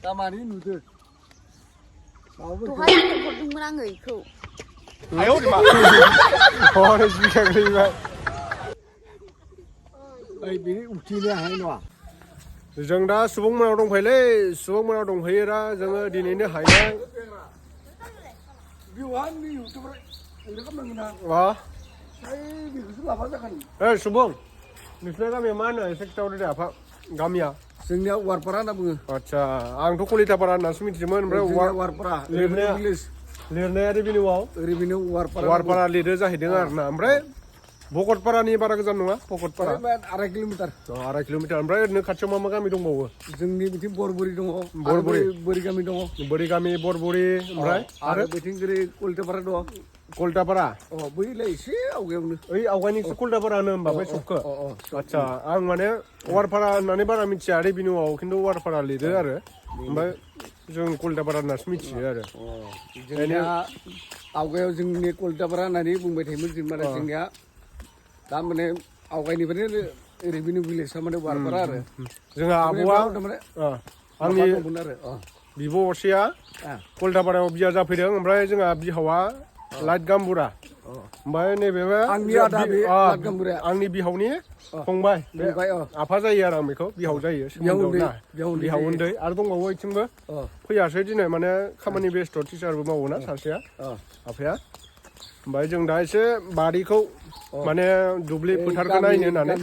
Tamani nude. Tuhan hordungmोन आङो इखौ. आयौ मा हरै बिखागैबाय ओइ बे उथिनो हानाय नङा जों दा सुबुंमोनाव दंफैलै सुबुंमोनाव दंफैयो दा जोङो दिनैनो हायनाय बिवाननि इउटुबार ओरै खालामनांगोन ना मा बेखौसो लाबा जागोन सुबुं नोंसिना गामिया मा होनो एसे खिथाहरदो दे आफा गामिया जोंनिया वारपारा होनना बुङो आदसा आंथ' कलिटापारा होननासो मिथियोमोन ओमफ्राय वारपारा लिरनाया रेभिनिउआव वारपारा लिरो जाहैदों आरोना ओमफ्राय भकतपारानि बारा गोजान नङा भकतपारा 2 किल'मिटार 2 किल'मिटार ओमफ्राय ओरैनो खाथियाव मा गामि दंबावो जोंनि बिथिं बरबुरि दङ बोरि गामि दङ बोरि गामि बरबुरि ओमफ्राय आरो बिथिं जेरै कलिटापारा दङ कलिटापारा बैलाय एसे आवगायावनो ओइ आवगायनिखौ कलिटापारा होनो होमबा बै सबखौ आदसा आं माने वारपारा होननानै बारा मिथिया रेभिनिउआव खिन्थु वारपारा लिरो आरो ओमफ्राय जों कलिटापारा होननासो मिथियो आरो जोंनिया आवगायाव जोंनि कलिटापारा होननानै बुंबाय थायोमोन जेनेबा जोंनिया दा माने आवगायनिफ्रायनो रेभिनिउ भिलेजआ माने वारपारा आरो जोंहा आब'आ आंनि बिब' असेया कलिटापारायाव बिया जाफैदों ओमफ्राय जोंहा बिहावा लाइट गामबुरा ओमफ्राय नैबे आंनि बिहावनि फंबाय आफा जायो आरो आं बेखौ बिहाव जायो बिहाव उन्दै आरो दंबावो बिथिंबो फैयासै दिनै माने खामानि बेस्थ' टिचारबो मावोना सासेया आफाया ओमफ्राय जों दा एसे बारिखौ माने दुब्लि फोथारखौ नायनो होननानै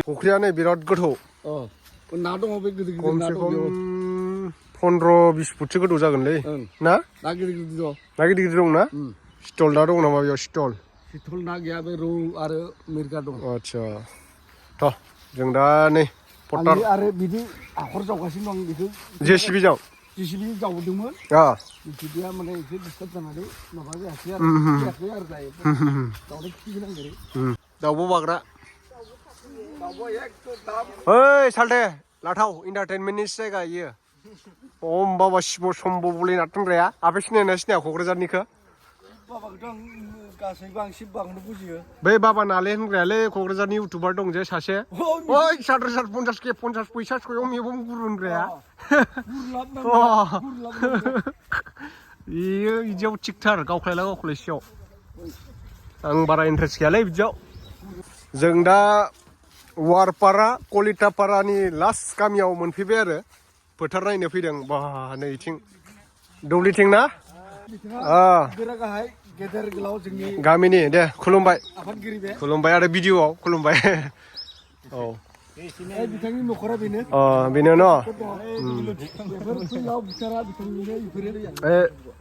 फुख्रिया नै बिराद गोथौ ना दङ बे गिदिर गिदिर ना दङ 15-20 फुटसो गोथौ जागोनलै ना ना गिदिर गिदिर दं ना गिदिर गिदिर दं ना स्टल ना दं नामा बेयाव स्टल ना गैया बे रौ आरो मिरगा दं आदसा थ' जों दा नै पटार आरो बिदि हाखर जावगासिनो दं बेखौ जेसिबि जावदोंमोन जेसिबिया माने एसे डिस्टार्ब जानानै माबा जायाखै आरो दायो दावदै खिथिगोन आं जेरै दाउब' बाग्रा ओइ सालथे लाथाव इन्टारटेनमेन्टनि जायगा इयो बाबा शिब शम्भ बलि नारथुमग्राया आफा सिनायना सिनाया क'क्राझारनिखौ बै बाबा नाले होनग्रायालै क'क्राझारनि इउटुबार दं जे सासे ओइ 50 फैसा सयाव मैगं गुरु होनग्राया बेयो बिदियाव थिगथार गावख्लायसियाव आं बारा इन्टारेस्ट गैयालै बिदियाव जों दा वारपारा कलिटापारानि लास्ट गामियाव मोनफैबाय आरो फोथार नायनो फैदों बा नैथिं दुब्लिथिं ना गामिनि दे खुलुमबाय आरो भिडिअ'आव खुलुमबाय औ बिथांनि न'खरा बेनो बेनो न'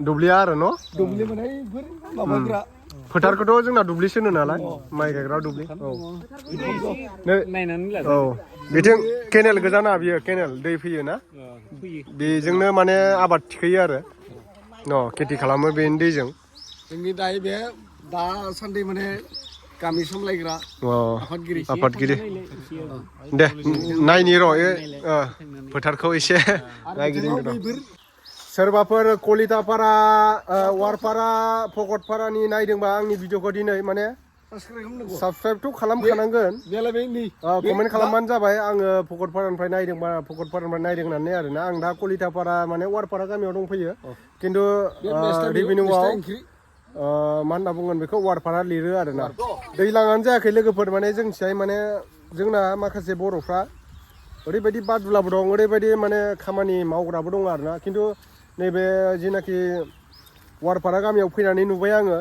दुब्लिया आरो न' दुब्लि माने माबाग्रा फोथारखौथ' जोंना दुब्लिसो होनो नालाय माइ गायग्रा दुब्लि औ बिथिं केनेल गोजाना बियो केनेल दै फैयो ना बेजोंनो माने आबाद थिखोयो आरो खेथि खालामो बेनि दैजों जोंनि दायो बे दासान्दि माने गामि सामलायग्रा आफादगिरि दे नायनि र' फोथारखौ एसे नायगिदिंदों सोरबाफोर कलिटापारा वारपारा भकतपारानि नायदोंबा आंनि भिडिअखौ दिनै माने साबसक्राइबथ' खालामखानांगोन कमेन्ट खालामबानो जाबाय आङो भकतपारानिफ्राय नायदोंबा भकतपारानिफ्राय नायदों होननानै आरोना आं दा कलिटापारा माने वारपारा गामियाव दंफैयो खिन्थु रेभिनिउआव मा होनना बुंगोन बेखौ वारपारा लिरो आरोना दैज्लाङानो जायाखै लोगोफोर माने जोंनिथिंजाय माने जोंना माखासे बर'फ्रा ओरैबायदि बादुलाबो दं ओरैबायदि माने खामानि मावग्राबो दं आरोना खिन्थु नैबे जिनाखि वारपारा गामियाव फैनानै नुबाय आङो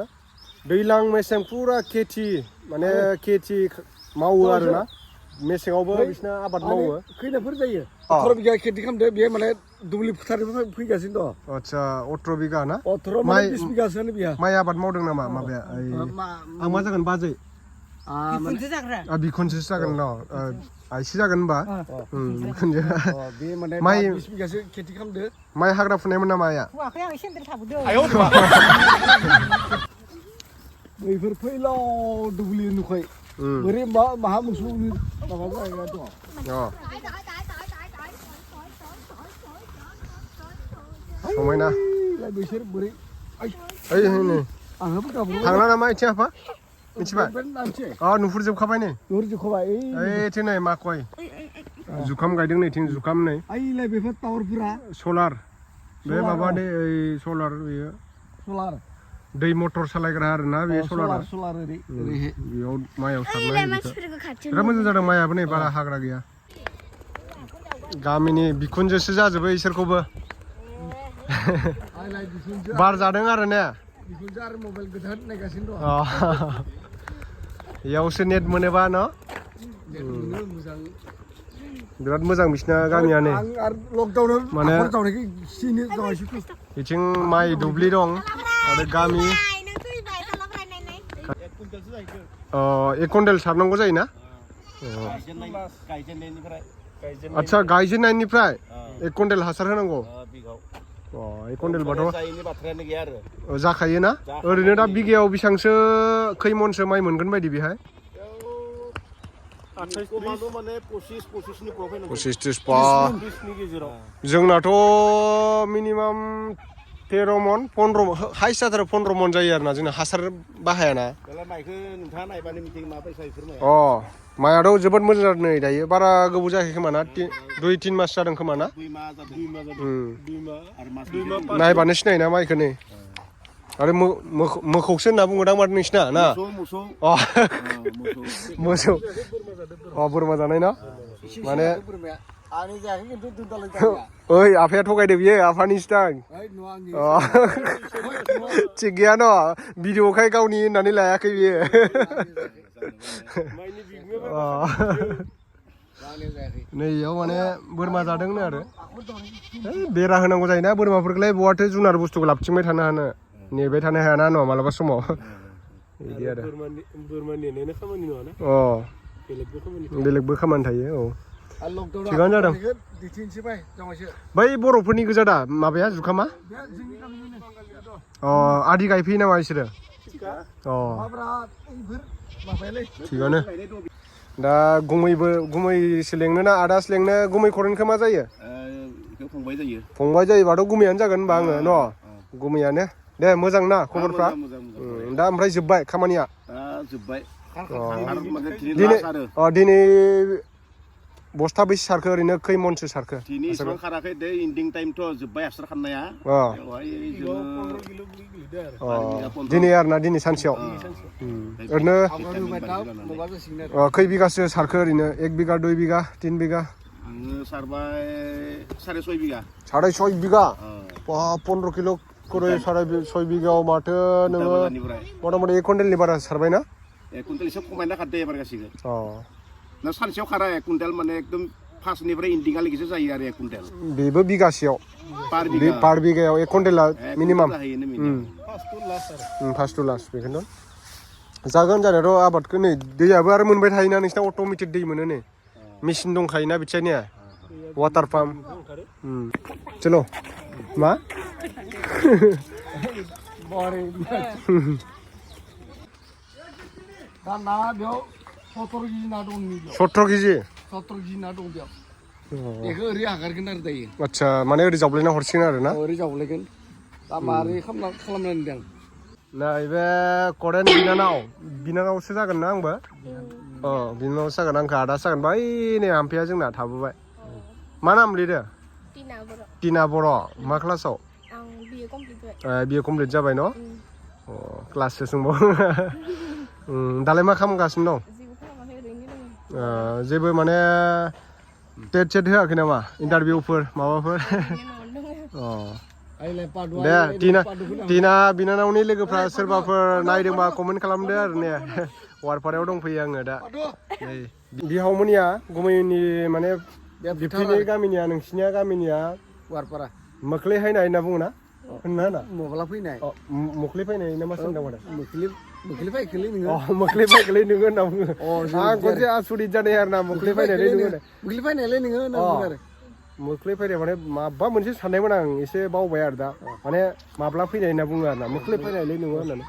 दैज्लां मेसें फुरा खेथि माने खेथि मावो आरोना मेसेङावबो बिसिना आबाद मावो खैनाफोर जायो 18 बिगा खेथि खालामदो बे माने दुब्लि फोथारनिफ्राय फैगासिनो दं आदसा 18 बिगा ना 18 माने 20 बिगासोआनो बिहा माइ आबाद मावदों नामा माबाया आं मा जागोन बाजै बिखुनजोसो जागोन न' आइसि जागोन होनबा बिखुनजो बे माने माइ 20 बिगासो खेथि खालामदो माइ हाग्रा फुनायमोन नामा आइया हुवाखै आं सेन्देल थाबोदों बैफोर फैलाव दुब्लि नुखाय बोरै माहा मोसौ माबा जायगा दं समायना बिसोर बोरै ओइ नै थांला नामा इथिं आफा मिथिबाय नुहुरजोबखाबाय नै नुहुरजोबखाबाय ओइथिं नै माखय जुखाम गायदों नैथिं जुखाम नै आइलाय बेफोर टावारफोरा सलार बे माबा दे सलार बेयो सलार दै मटर सालायग्रा आरोना बे सलारा सलार ओरै बेयाव माइयाव सारनाय बिराद मोजां जादों माइयाबो नै बारा हाग्रा गैया गामिनि बिखुनजोसो जाजोबो इसोरखौबो बार जादों आरो ने बिखुनजो आरो मबाइल गोदान नायगासिनो दं इयावसो नेट मोनोबा न' मोजां बिराद मोजां बिसिना गामिया नै माने बिथिं माइ दुब्लि दं आरो गामि 1 कुइन्टेल सारनांगौ जायोना आच्छा गायजेननायनिफ्राय 1 कुइन्टेल हासार होनांगौ 1 कुइन्टेल बाथ' जाखायोना ओरैनो दा बिगायाव बेसेबांसो खै मनसो माइ मोनगोन बायदि बेहाय 25-30 जोंनाथ' मिनिमाम 13 मन 15 हाइस्ट जाथारो 15 मन जायो आरोना जोंना हासार बाहायाना माइआथ' जोबोद मोजां जादों नै दायो बारा गोबाव जायाखै खोमा ना 2-3 मास जादों खोमा ना नायबानो सिनायोना माइखौ नै आरो मोखौसो होनना बुङोदां माथो नोंसिना ना मोसौ बोरमा जानाय ना माने ओइ आफाया थगायदो बियो आफानिसो दां थिग गैया न' भिडिअखाय गावनि होननानै लायाखै बियो नै इयाव माने बोरमा जादोंनो आरो बेरा होनांगौ जायोना बोरमाफोरखौलाय बहाथो जुनार बुस्थुखौ लाबथिंबाय थानो हानो नेबाय थानो हायाना न' मालाबा समाव बिदि आरो बोरमा नेनायनि खामानि नङाना बेलेगबो खामानि थायो थिगानो जादों बै बर'फोरनि गोजा दा माबाया जुखामा आदि गायफैयो नामा बिसोरो थिगानो दा गुमैसो लेंनो ना आदासो लेंनो गुमै खर'निखौ मा जायो फंबाय जायोबाथ' गुमैयानो जागोन होनबा आङो न' गुमैयानो दे मोजां ना खबरफ्रा दा ओमफ्राय जोब्बाय खामानिया दिनै बस्था बेसे सारखो ओरैनो खै मनसो सारखो दिनै आरोना दिनै सानसेयाव ओरैनो खै बिगासो सारखो ओरैनो 1 बिगा 2 बिगा 3 बिगा 6.5 बिगा 15 किल' खरै 6.5 बिगायाव माथो नोङो मथा मथि 1 कुइन्टेलनि बारा सारबाय ना 1 कुइन्टेल एसे खमायना खारदो एबार गासिबो ना सानसेयाव खारा 1 कुइन्टेल माने एकदम फार्स्टनिफ्राय इन्डिंआलागैसो जायो आरो 1 कुइन्टेल बेबो बिगासेयाव पार बिगायाव 1 कुइन्टेला मिनिमाम फार्स्ट टु लास्ट बेखौनो जागोन जानायाथ' आबादखौ नै दैयाबो आरो मोनबाय थायोना नोंसिना अट'मेटिक दै मोनो नै मेचिन दंखायोना बिथिंनिया वाटार पाम्प चलो मा दा ना बेयाव 17 केजि ना दं 17 केजि ना दं बेयाव बेखौ ओरै हगारगोन आरो दायो आच्छा माने ओरै जावलायना हरसिगोन आरो ना ओरै जावलायगोन दा मारै खालामनानै दोनदों नैबे करेन बिनानावसो जागोन ना आंबो बिनानावसो जागोन आंखौ आदासो जागोन बै नै हाम्पेया जोंना थाबोबाय मा नाम लिरो टिना बर' मा क्लासाव बिए कमप्लिट जाबाय न' क्लाससो सोंबाव दालाय मा खालामगासिनो दं जेबो माने टेट होआखै नामा इन्टारभिउफोर माबाफोर दे टिना बिनानावनि लोगोफ्रा सोरबाफोर नायदोंबा कमेन्ट खालामदो आरो ने वारपारायाव दंफैयो आङो दा नै बिहावमोनिया गुमैनि माने बिबथैनि गामिनिया नोंसिनिया गामिनिया वारपारा मोख्लै हायनाय होनना बुङो ना होनना मगला फैनाय मोख्लै फैनाय ना मा सोंदों माथो मोख्लै फैखोलै नोङो मोख्लै फैखोलै नोङो होनना बुङो आं खनसे आसुरित जानाय आरो ना मोख्लै फैनायलै नोङो होनना बुङो आरो मोख्लै फैनाय माने माबा मोनसे साननायमोन आं एसे बावबाय आरो दा माने माब्ला फैनाय होनना बुङो आरो ना मोख्लै फैनायलै नोङो होननानै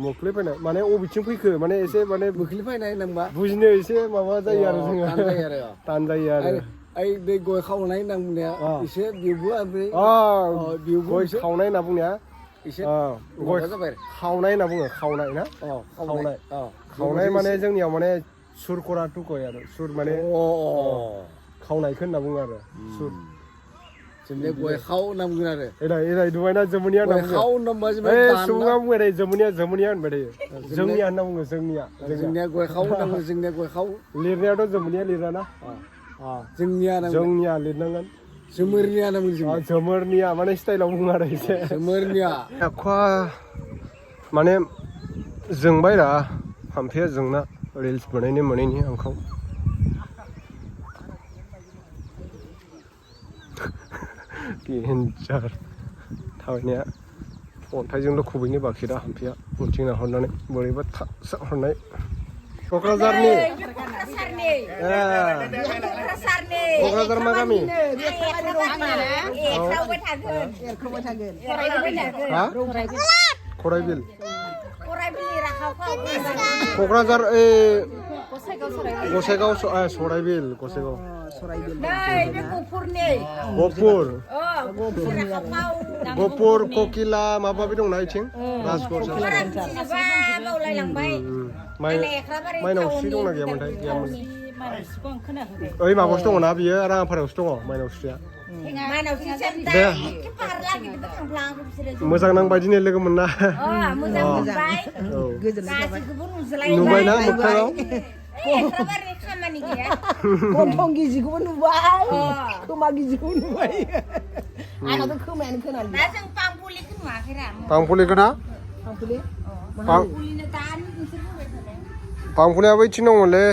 मोख्लै फैनाय माने अबेथिं फैखो माने एसे माने मोख्लै फैनाय होनबा बुजिनो एसे माबा जायो आरो जोङो तान जायो आरो ओइ बे गय खावनाय होनना बुंनाया एसे बिबो ओमफ्राय गय खावनाय होनना बुंनाया एसे गय खावनाय होनना बुङो खावनाय ना खावनाय माने जोंनियाव माने सुर करा टुकय आरो सुर माने खावनायखौ होनना बुङो आरो सुद जोंनिया गय खाव होनना बुंगोन आरो एराय दुबायना जोमुनिया होनना गय खाव होनबा बुङो सुबुङा बुङो एरै जोमुनिया होनबाय थायो जोंनिया होनना बुङो जोंनिया गय खाव होनना बुङो जोंनिया गय खाव लिरनायाथ' जोमुनिया लिराना जोंनिया लिरनांगोन जोमोरनिया होनना बुङो जोमोरनिया माने स्टाइलाव बुङो आरो एसे जोमोरनिया आखुवा माने जोंबाय रा हाम्फेया जोंना रिल्स मोनैनि आंखौ गेन्जार थाबायनाया अन्थाइजोंल' खुबैनो बाखि दा हाम्फेया उनथिं नाहरनानै बोरैबा थाबसा हरनाय क'क्राझारनि क'क्राझार मा गामि खराइबिल क'क्राझार गसाइगाव सराइबिल गसाइगाव गपुर ककिला माबा माबि दंना इथिं राजगड़ माइनावस्रि दंना गैयामोनथाय गैयामोन ओइ माबायावसो दङ ना बियो राङापारायावसो दङ माइनावस्रिया दे मोजां नांबाय दिनै लोगो मोनना नुबायना मोगथाङाव गन्थं गिजिखौबो नुबाय खोमा गिजिखौबो नुबाय आंनाथ' खोमायानो खोनायो दा जों पांपुलिखौ नुवाखैरा पांपुलिखौ ना पांपुलि पांपुलियाबो इथिं दङलै